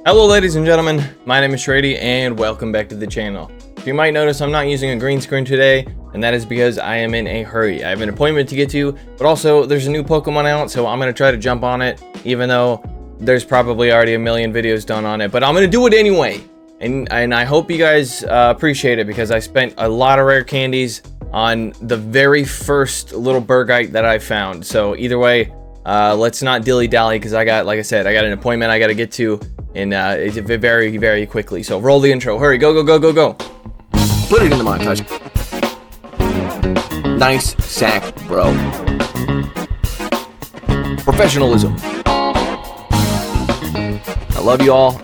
Hello ladies and gentlemen, my name is Shrady and welcome back to the channel. You might notice I'm not using a green screen today, and that is because I am in a hurry. I have an appointment to get to, but also there's a new Pokemon out, so I'm going to try to jump on it, even though there's probably already a million videos done on it, but I'm going to do it anyway. And I hope you guys appreciate it, because I spent a lot of rare candies on the very first little Burgite that I found. So either way, let's not dilly-dally, because like I said, I got an appointment I got to get to, and it's very, very quickly. So roll the intro. Hurry, go, go, go, go, go. Put it in the montage. Nice sack, bro. Professionalism. I love you all.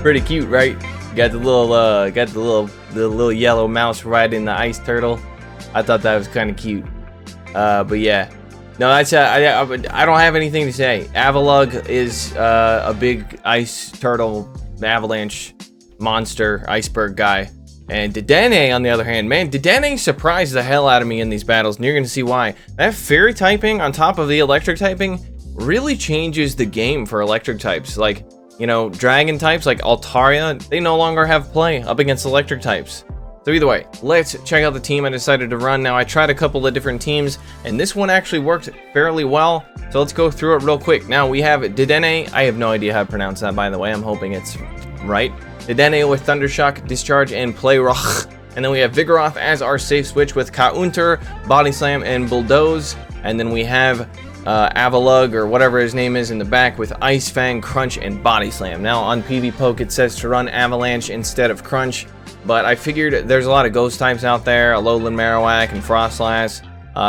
Pretty cute, right? Got the little yellow mouse riding the ice turtle. I thought that was kind of cute. But yeah, no, that's I don't have anything to say. Avalugg is a big ice turtle, avalanche monster, iceberg guy. And Dedenne, on the other hand, man, Dedenne surprised the hell out of me in these battles, and you're gonna see why. That fairy typing on top of the electric typing really changes the game for electric types. Like, you know, dragon types like Altaria, they no longer have play up against electric types. So either way, let's check out the team I decided to run. Now, I tried a couple of different teams, and this one actually worked fairly well. So let's go through it real quick. Now, we have Dedenne. I have no idea how to pronounce that, by the way. I'm hoping it's right. Dedenne with Thundershock, Discharge, and Playrock. And then we have Vigoroth as our safe switch with Counter, Body Slam, and Bulldoze. And then we have Avalugg, or whatever his name is, in the back with Ice Fang, Crunch, and Body Slam. Now on PvPoke it says to run Avalanche instead of Crunch, but I figured there's a lot of ghost types out there, Alolan Marowak and Frostlass,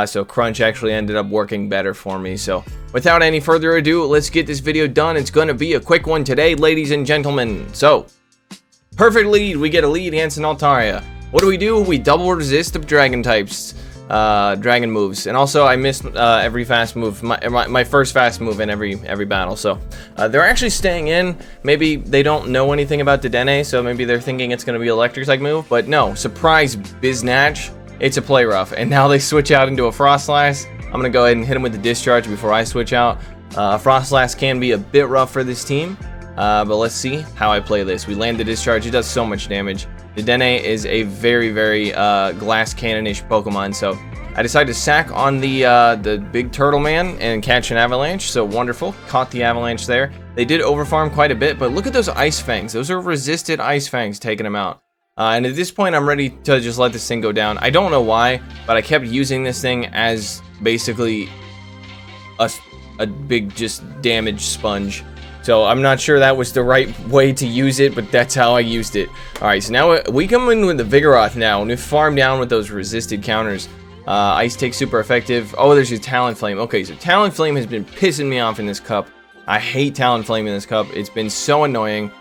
so Crunch actually ended up working better for me. So without any further ado, let's get this video done. It's going to be a quick one today, ladies and gentlemen. So, perfect lead, we get a lead against an Altaria. What do? We double resist the dragon types. Dragon moves, and also I missed every fast move, my first fast move in every battle. So they're actually staying in. Maybe they don't know anything about Dedenne, so maybe they're thinking it's going to be electric type move, but no, surprise Biznatch, it's a play rough. And now they switch out into a Frostlass. I'm gonna go ahead and hit him with the discharge before I switch out. Frostlass can be a bit rough for this team, but let's see how I play this. We land the discharge. It does so much damage. Dedenne is a very, very glass cannon-ish Pokemon, so I decided to sack on the big turtle man and catch an avalanche. So wonderful, caught the avalanche there. They did overfarm quite a bit, but look at those ice fangs. Those are resisted ice fangs taking them out. And at this point, I'm ready to just let this thing go down. I don't know why, but I kept using this thing as basically a big just damage sponge. So I'm not sure that was the right way to use it, but that's how I used it. Alright, so now we come in with the Vigoroth now, and we farm down with those resisted counters. Ice Take super effective. Oh, there's your Talonflame. Okay, so Talonflame has been pissing me off in this cup. I hate Talonflame in this cup. It's been so annoying.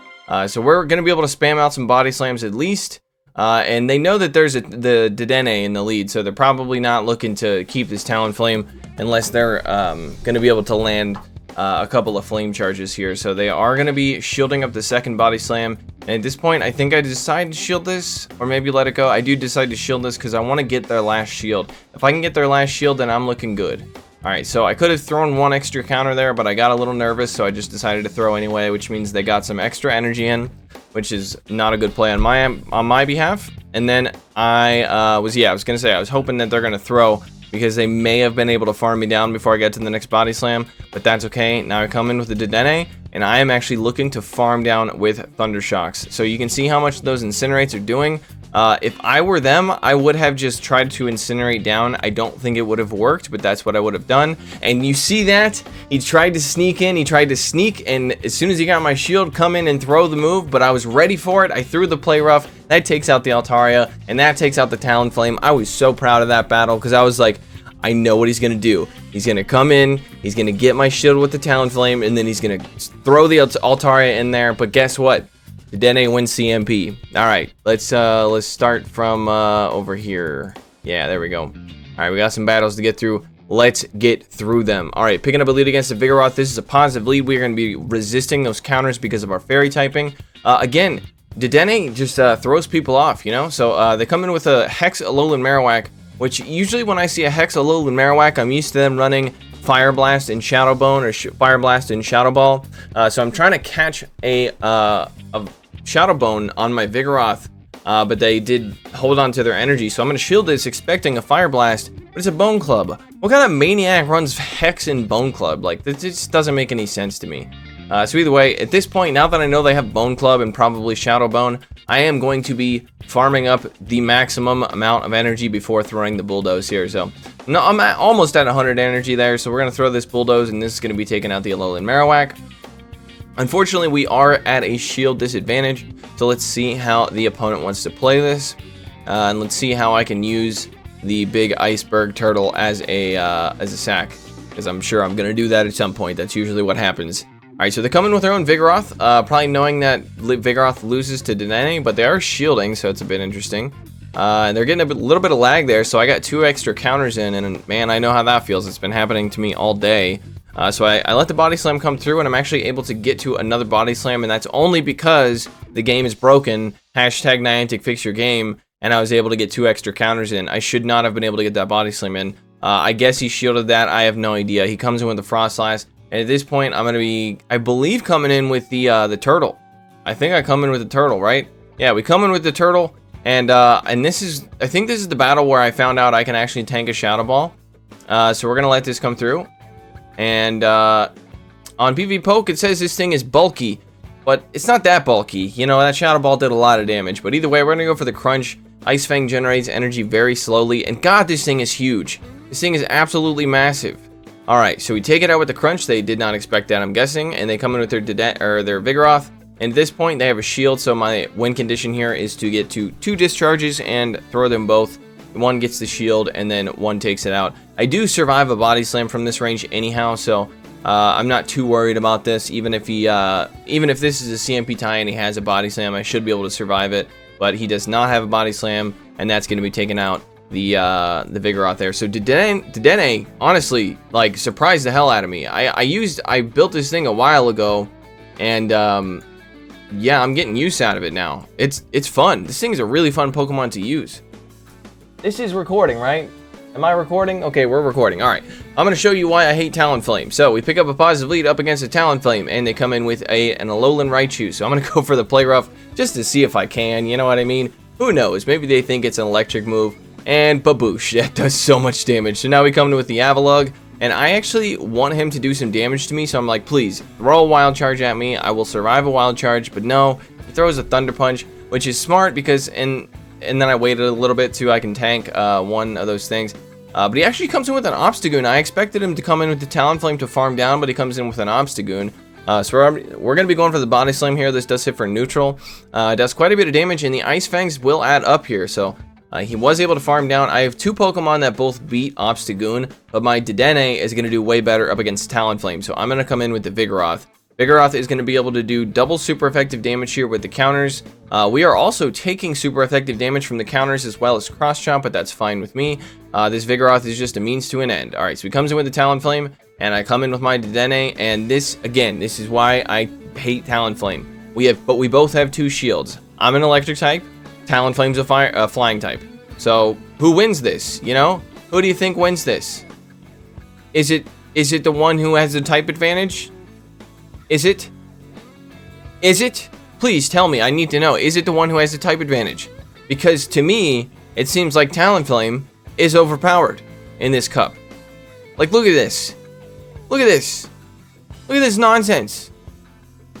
So we're going to be able to spam out some Body Slams at least. And they know that there's the Dedenne in the lead, so they're probably not looking to keep this Talonflame unless they're going to be able to land a couple of flame charges here. So they are going to be shielding up the second Body Slam, and at this point I think I decide to shield this, or maybe let it go. I do decide to shield this because I want to get their last shield. If I can get their last shield, then I'm looking good. Alright, so I could have thrown one extra counter there, but I got a little nervous, so I just decided to throw anyway, which means they got some extra energy in, which is not a good play on my behalf. And then I was gonna say, I was hoping that they're gonna throw, because they may have been able to farm me down before I get to the next Body Slam, but that's okay. Now I come in with the Dedenne, and I am actually looking to farm down with Thundershocks. So you can see how much those Incinerates are doing. If I were them, I would have just tried to Incinerate down. I don't think it would have worked, but that's what I would have done. And you see that? He tried to sneak in, and as soon as he got my shield, come in and throw the move, but I was ready for it. I threw the Play Rough. That takes out the Altaria, and that takes out the Talonflame. I was so proud of that battle, because I was like, I know what he's going to do. He's going to come in, he's going to get my shield with the Talonflame, and then he's going to throw the Altaria in there. But guess what? Dedenne wins CMP. Alright, let's start from over here. Yeah, there we go. Alright, we got some battles to get through. Let's get through them. Alright, picking up a lead against the Vigoroth. This is a positive lead. We're going to be resisting those counters because of our fairy typing. Again, Dedenne just throws people off, you know? So they come in with a Hex Alolan Marowak, which usually when I see a Hex, Alolan Marowak, I'm used to them running Fire Blast and Shadow Bone, or Fire Blast and Shadow Ball. So I'm trying to catch a Shadow Bone on my Vigoroth, but they did hold on to their energy. So I'm going to shield this expecting a Fire Blast, but it's a Bone Club. What kind of maniac runs Hex and Bone Club? Like, this just doesn't make any sense to me. So either way, at this point, now that I know they have Bone Club and probably Shadow Bone, I am going to be farming up the maximum amount of energy before throwing the Bulldoze here. So no, I'm almost at 100 energy there, so we're going to throw this Bulldoze, and this is going to be taking out the Alolan Marowak. Unfortunately, we are at a shield disadvantage, so let's see how the opponent wants to play this. And let's see how I can use the big iceberg turtle as a sack, because I'm sure I'm going to do that at some point. That's usually what happens. Alright, so they come in with their own Vigoroth, probably knowing that Vigoroth loses to DEDENNE, but they are shielding, so it's a bit interesting. And they're getting a little bit of lag there, so I got 2 extra counters in, and man, I know how that feels. It's been happening to me all day. So I let the Body Slam come through, and I'm actually able to get to another Body Slam, and that's only because the game is broken. Hashtag Niantic fix your game, and I was able to get 2 extra counters in. I should not have been able to get that Body Slam in. I guess he shielded that. I have no idea. He comes in with the Frost Blast. And at this point, I'm going to be, I believe, coming in with the turtle. I think I come in with the turtle, right? Yeah, we come in with the turtle. And this is, I think this is the battle where I found out I can actually tank a Shadow Ball. So we're going to let this come through. And on PvPoke, it says this thing is bulky. But it's not that bulky. You know, that Shadow Ball did a lot of damage. But either way, we're going to go for the Crunch. Ice Fang generates energy very slowly. And God, this thing is huge. This thing is absolutely massive. Alright, so we take it out with the Crunch. They did not expect that, I'm guessing. And they come in with their Vigoroth. And at this point, they have a shield. So my win condition here is to get to 2 discharges and throw them both. One gets the shield, and then one takes it out. I do survive a Body Slam from this range anyhow, so I'm not too worried about this. Even if this is a CMP tie and he has a Body Slam, I should be able to survive it. But he does not have a Body Slam, and that's going to be taken out. The Vigoroth there. So DEDENNE honestly like surprised the hell out of me. I built this thing a while ago, and yeah, I'm getting use out of it now. It's fun. This thing's a really fun Pokemon to use. This is recording, right? Am I recording? Okay, we're recording. All right. I'm going to show you why I hate Talonflame. So we pick up a positive lead up against a Talonflame, and they come in with an Alolan Raichu. So I'm going to go for the Play Rough just to see if I can. You know what I mean? Who knows? Maybe they think it's an electric move. And baboosh, that does so much damage. So now we come in with the Avalugg, and I actually want him to do some damage to me, so I'm like, please, throw a Wild Charge at me. I will survive a Wild Charge, but no, he throws a Thunder Punch, which is smart because, and then I waited a little bit so I can tank one of those things. But he actually comes in with an Obstagoon. I expected him to come in with the Talonflame to farm down, but he comes in with an Obstagoon. So we're going to be going for the Body Slam here. This does hit for neutral. It does quite a bit of damage, and the Ice Fangs will add up here, so... he was able to farm down. I have 2 Pokemon that both beat Obstagoon, but my DEDENNE is going to do way better up against Talonflame, so I'm going to come in with the Vigoroth. Vigoroth is going to be able to do double super effective damage here with the counters. We are also taking super effective damage from the counters as well as Cross Chomp, but that's fine with me. This Vigoroth is just a means to an end. Alright, so he comes in with the Talonflame, and I come in with my DEDENNE, and this, again, this is why I hate Talonflame. But we both have 2 shields. I'm an electric type. Talonflame's a flying type. So, who wins this, you know? Who do you think wins this? Is it the one who has the type advantage? Is it? Is it? Please tell me, I need to know. Is it the one who has the type advantage? Because to me, it seems like Talonflame is overpowered in this cup. Like, look at this. Look at this. Look at this nonsense.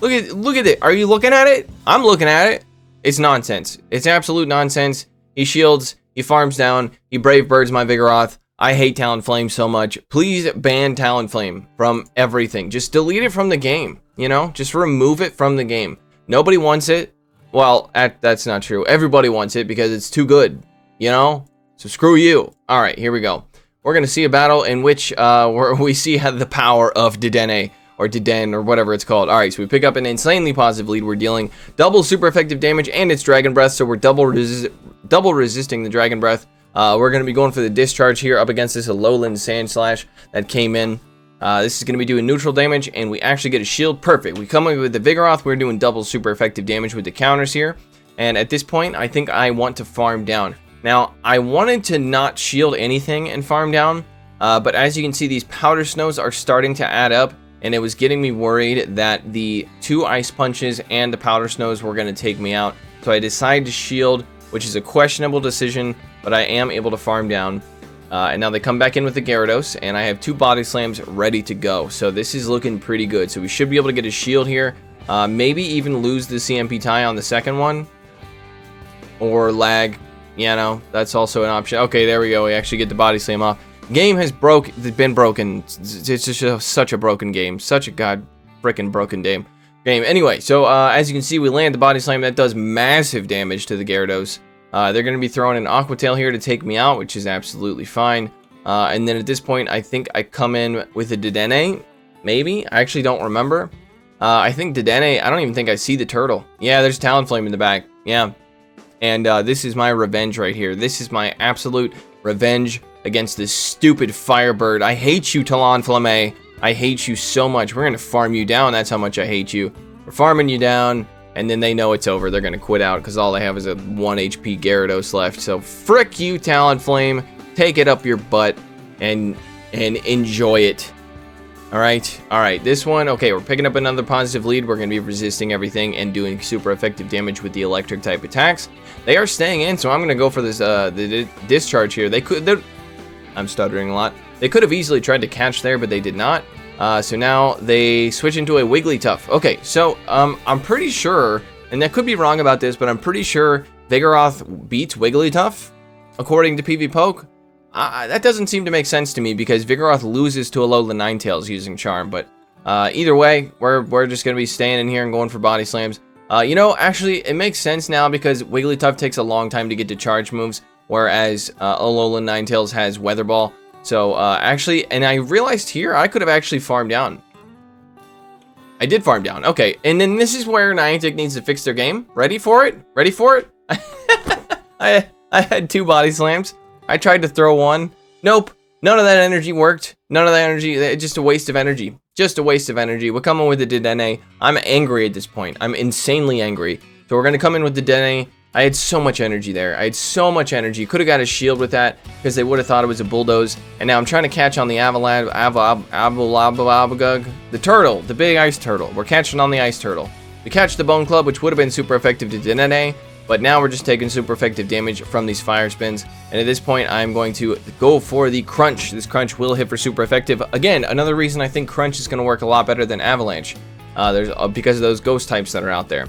Look at it. Are you looking at it? I'm looking at it. It's nonsense. It's absolute nonsense. He shields, he farms down, he Brave Birds my Vigoroth. I hate Talonflame so much. Please ban Talonflame from everything. Just delete it from the game, you know? Just remove it from the game. Nobody wants it. Well, that's not true. Everybody wants it because it's too good, you know? So screw you. All right, here we go. We're going to see a battle in which where we see the power of DEDENNE. Or DEDENNE, or whatever it's called. Alright, so we pick up an insanely positive lead. We're dealing double super effective damage, and it's Dragon Breath, so we're double resisting the Dragon Breath. We're going to be going for the Discharge here up against this Alolan Sandslash that came in. This is going to be doing neutral damage, and we actually get a shield. Perfect. We come in with the Vigoroth. We're doing double super effective damage with the counters here. And at this point, I think I want to farm down. Now, I wanted to not shield anything and farm down, but as you can see, these powder snows are starting to add up, and it was getting me worried that the 2 ice punches and the powder snows were going to take me out. So I decided to shield, which is a questionable decision, but I am able to farm down. And now they come back in with the Gyarados, and I have 2 body slams ready to go. So this is looking pretty good. So we should be able to get a shield here. Maybe even lose the CMP tie on the second one. Or lag. Yeah, no, that's also an option. Okay, there we go. We actually get the body slam off. Game has been broken. It's just such a broken game. Such a frickin' broken game. Anyway, so as you can see, we land the body slam. That does massive damage to the Gyarados. They're going to be throwing an Aqua Tail here to take me out, which is absolutely fine. And then at this point, I think I come in with a Dedenne. Maybe? I actually don't remember. I think Dedenne, I don't even think I see the turtle. Yeah, there's Talonflame in the back. Yeah. And this is my revenge right here. This is my absolute revenge against this stupid Firebird. I hate you, Talonflame. I hate you so much. We're going to farm you down. That's how much I hate you. We're farming you down, and then they know it's over. They're going to quit out because all they have is a 1 HP Gyarados left. So frick you, Talonflame. Take it up your butt and enjoy it. All right, this one, okay, we're picking up another positive lead. We're going to be resisting everything and doing super effective damage with the electric type attacks. They are staying in, so I'm going to go for this the discharge here. I'm stuttering a lot. They could have easily tried to catch there, but they did not. So now they switch into a Wigglytuff. Okay, so I'm pretty sure, and I could be wrong about this, but I'm pretty sure Vigoroth beats Wigglytuff, according to PvPoke. That doesn't seem to make sense to me because Vigoroth loses to Alolan Ninetales using Charm. But either way, we're just going to be staying in here and going for body slams. You know, actually, it makes sense now because Wigglytuff takes a long time to get to charge moves, whereas Alolan Ninetales has Weather Ball. So actually, and I realized here, I could have actually farmed down. I did farm down. Okay, and then this is where Niantic needs to fix their game. Ready for it? Ready for it? I had 2 body slams. I tried to throw one. Nope. None of that energy worked. None of that energy. Just a waste of energy. Just a waste of energy. We're coming with the Dedenne. I'm angry at this point. I'm insanely angry. So we're going to come in with the Dedenne. I had so much energy there. I had so much energy. Could have got a shield with that because they would have thought it was a Bulldoze. And now I'm trying to catch on the Avalugg, the turtle, the big ice turtle. We're catching on the ice turtle. We catch the Bone Club, which would have been super effective to Dedenne. But now we're just taking super effective damage from these fire spins. And at this point, I'm going to go for the Crunch. This Crunch will hit for super effective. Again, another reason I think Crunch is going to work a lot better than Avalanche. Because of those ghost types that are out there.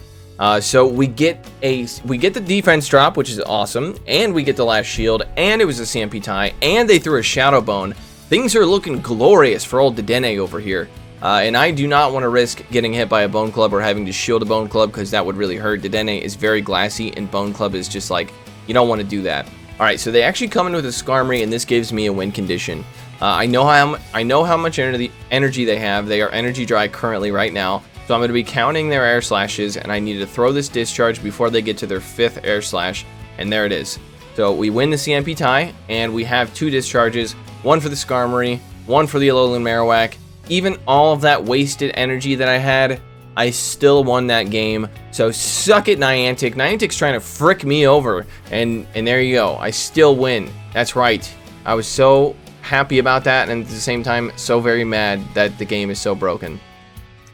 So we get the defense drop, which is awesome. And we get the last shield. And it was a CMP tie. And they threw a Shadow Bone. Things are looking glorious for old Dedenne over here. And I do not want to risk getting hit by a Bone Club or having to shield a Bone Club because that would really hurt. Dedenne is very glassy and Bone Club is just like, you don't want to do that. Alright, so they actually come in with a Skarmory and this gives me a win condition. I know how much energy they have. They are energy dry currently right now. So I'm going to be counting their air slashes and I need to throw this discharge before they get to their 5th air slash. And there it is. So we win the CMP tie and we have 2 discharges. One for the Skarmory, one for the Alolan Marowak. Even all of that wasted energy that I had, I still won that game. So suck it, Niantic. Niantic's trying to frick me over. And there you go. I still win. That's right. I was so happy about that and at the same time so very mad that the game is so broken.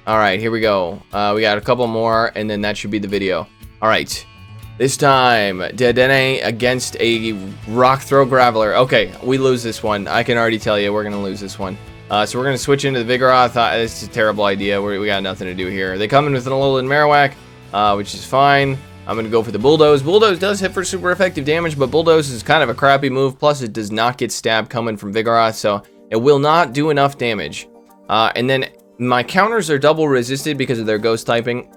Alright, here we go. We got a couple more and then that should be the video. Alright. This time, Dedenne against a Rock Throw Graveler. Okay, we lose this one. I can already tell you we're going to lose this one. So we're going to switch into the Vigoroth. This is a terrible idea. We got nothing to do here. They come in with an Alolan Marowak, which is fine. I'm going to go for the Bulldoze. Bulldoze does hit for super effective damage, but Bulldoze is kind of a crappy move. Plus, it does not get stabbed coming from Vigoroth, so it will not do enough damage. And then my counters are double resisted because of their ghost typing.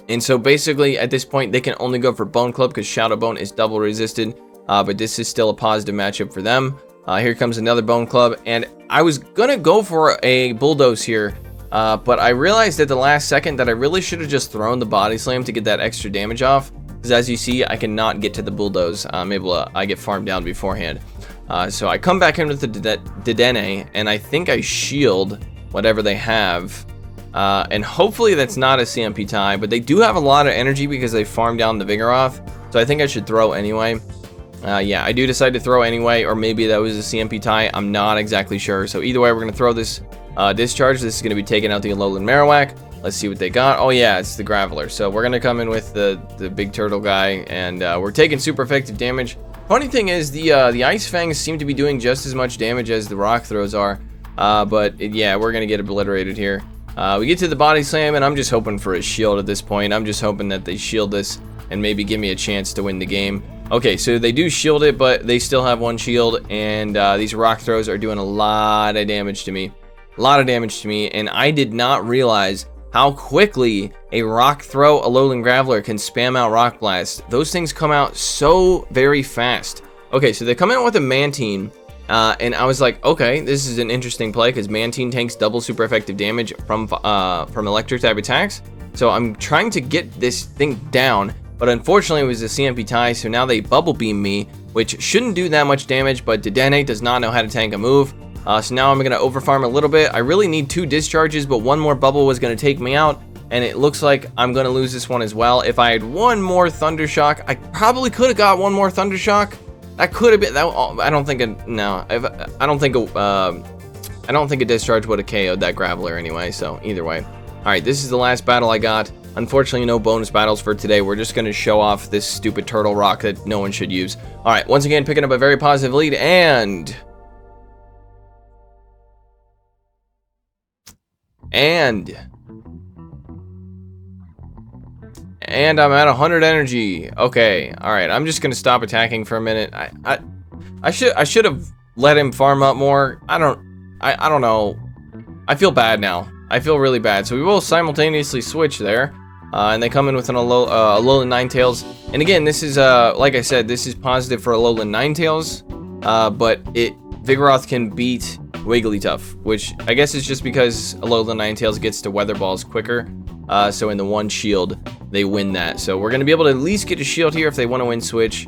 And so basically, at this point, they can only go for Bone Club because Shadow Bone is double resisted. But this is still a positive matchup for them. Here comes another Bone Club, and I was gonna go for a Bulldoze here, but I realized at the last second that I really should have just thrown the Body Slam to get that extra damage off, because as you see, I cannot get to the Bulldoze. I get farmed down beforehand. So I come back in with the Dedenne, and I think I shield whatever they have, and hopefully that's not a CMP tie, but they do have a lot of energy because they farmed down the Vigoroth, so I think I should throw anyway. Yeah, I do decide to throw anyway, or maybe that was a CMP tie. I'm not exactly sure. So either way, we're going to throw this discharge. This is going to be taking out the Alolan Marowak. Let's see what they got. Oh yeah, it's the Graveler. So we're going to come in with the big turtle guy, and we're taking super effective damage. Funny thing is, the Ice Fangs seem to be doing just as much damage as the Rock Throws are. Yeah, we're going to get obliterated here. We get to the Body Slam, and I'm just hoping for a shield at this point. I'm just hoping that they shield this and maybe give me a chance to win the game. Okay, so they do shield it, but they still have one shield, and these Rock Throws are doing a lot of damage to me. A lot of damage to me, and I did not realize how quickly a Rock Throw Alolan Graveler can spam out Rock Blast. Those things come out so very fast. Okay, so they come out with a Mantine, and I was like, okay, this is an interesting play because Mantine tanks double super effective damage from electric type attacks. So I'm trying to get this thing down, but unfortunately it was a CMP tie, so now they Bubble Beam me, which shouldn't do that much damage, but Dedenne does not know how to tank a move. So now I'm going to overfarm a little bit. I really need 2 discharges, but one more bubble was going to take me out, and it looks like I'm going to lose this one as well. If I had one more Thunder Shock, I probably could have got one more Thunder Shock. That could have been that. I don't think I don't think a discharge would have KO'd that Graveler anyway. So either way, all right. This is the last battle I got. Unfortunately, no bonus battles for today. We're just going to show off this stupid turtle rock that no one should use. All right. Once again, picking up a very positive lead, and I'm at 100 energy. Okay, all right. I'm just gonna stop attacking for a minute. I should have let him farm up more. I don't know. I feel bad now. I feel really bad. So we will simultaneously switch there, and they come in with an Alolan Ninetales. And again, this is like I said, this is positive for Alolan Ninetales, but Vigoroth can beat Wigglytuff, which I guess is just because Alolan Ninetales gets to Weather Balls quicker. So in the one shield, they win that. So we're going to be able to at least get a shield here if they want to win switch.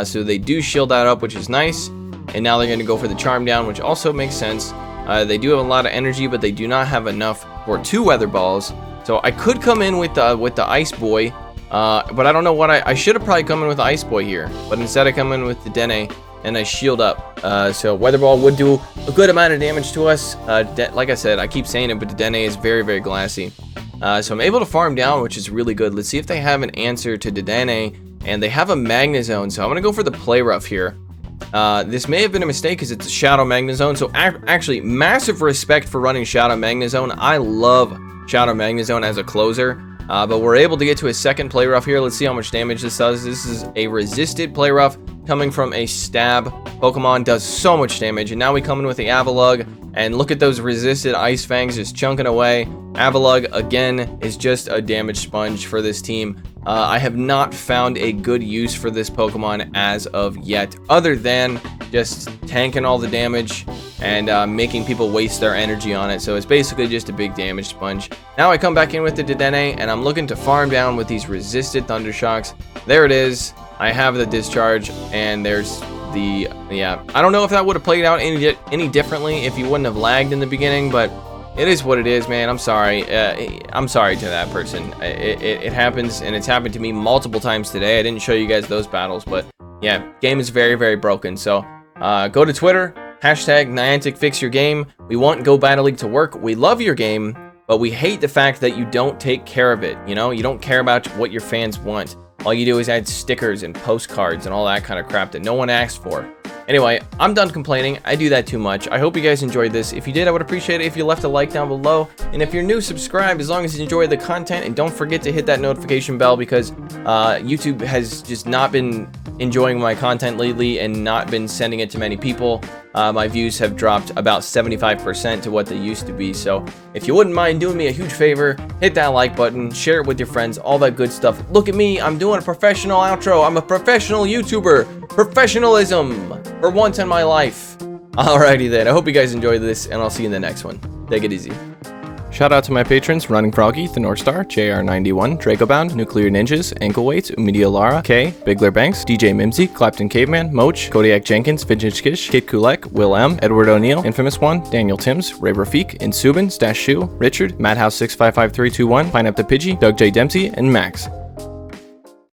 So they do shield that up, which is nice. And now they're going to go for the Charm Down, which also makes sense. They do have a lot of energy, but they do not have enough for 2 Weather Balls. So I could come in with the Ice Boy, but I don't know what I should have probably come in with the Ice Boy here. But instead I come in with the Dedenne, and I shield up. So Weather Ball would do a good amount of damage to us. Like I said, I keep saying it, but Dedenne is very, very glassy. So I'm able to farm down, which is really good. Let's see if they have an answer to Dedenne, and they have a Magnezone, so I'm going to go for the Play Rough here. This may have been a mistake because it's a Shadow Magnezone, so actually, massive respect for running Shadow Magnezone. I love Shadow Magnezone as a closer, but we're able to get to a second Play Rough here. Let's see how much damage this does. This is a resisted Play Rough coming from a Stab Pokemon, does so much damage, and now we come in with the Avalugg, and look at those resisted Ice Fangs just chunking away. Avalugg, again, is just a damage sponge for this team. I have not found a good use for this Pokemon as of yet, other than just tanking all the damage and making people waste their energy on it. So it's basically just a big damage sponge. Now I come back in with the Dedenne, and I'm looking to farm down with these resisted Thunder Shocks. There it is. I have the discharge, and there's the, yeah, I don't know if that would have played out any differently if you wouldn't have lagged in the beginning, but it is what it is, man. I'm sorry. I'm sorry to that person. It happens, and it's happened to me multiple times today. I didn't show you guys those battles, but yeah, game is very, very broken. So go to Twitter, hashtag Niantic fix your game. We want Go Battle League to work. We love your game, but we hate the fact that you don't take care of it. You know, you don't care about what your fans want. All you do is add stickers and postcards and all that kind of crap that no one asked for. Anyway, I'm done complaining. I do that too much. I hope you guys enjoyed this. If you did, I would appreciate it if you left a like down below. And if you're new, subscribe as long as you enjoy the content. And don't forget to hit that notification bell because YouTube has just not been enjoying my content lately and not been sending it to many people. My views have dropped about 75% to what they used to be. So if you wouldn't mind doing me a huge favor, hit that like button, share it with your friends, all that good stuff. Look at me, I'm doing a professional outro. I'm a professional YouTuber. Professionalism for once in my life. Alrighty then, I hope you guys enjoyed this, and I'll see you in the next one. Take it easy. Shout out to my patrons, Running Froggy, The North Star, JR91, Dracobound, Nuclear Ninjas, Ankleweights, Umidia Lara, K, Bigler Banks, DJ Mimsy, Clapton Caveman, Moach, Kodiak Jenkins, Vintage Kish, Kid Kulek, Will M, Edward O'Neill, Infamous One, Daniel Timms, Ray Rafik, Insubin, Stash Shoe, Richard, Madhouse 655321, Pineapple Pidgey, Doug J. Dempsey, and Max.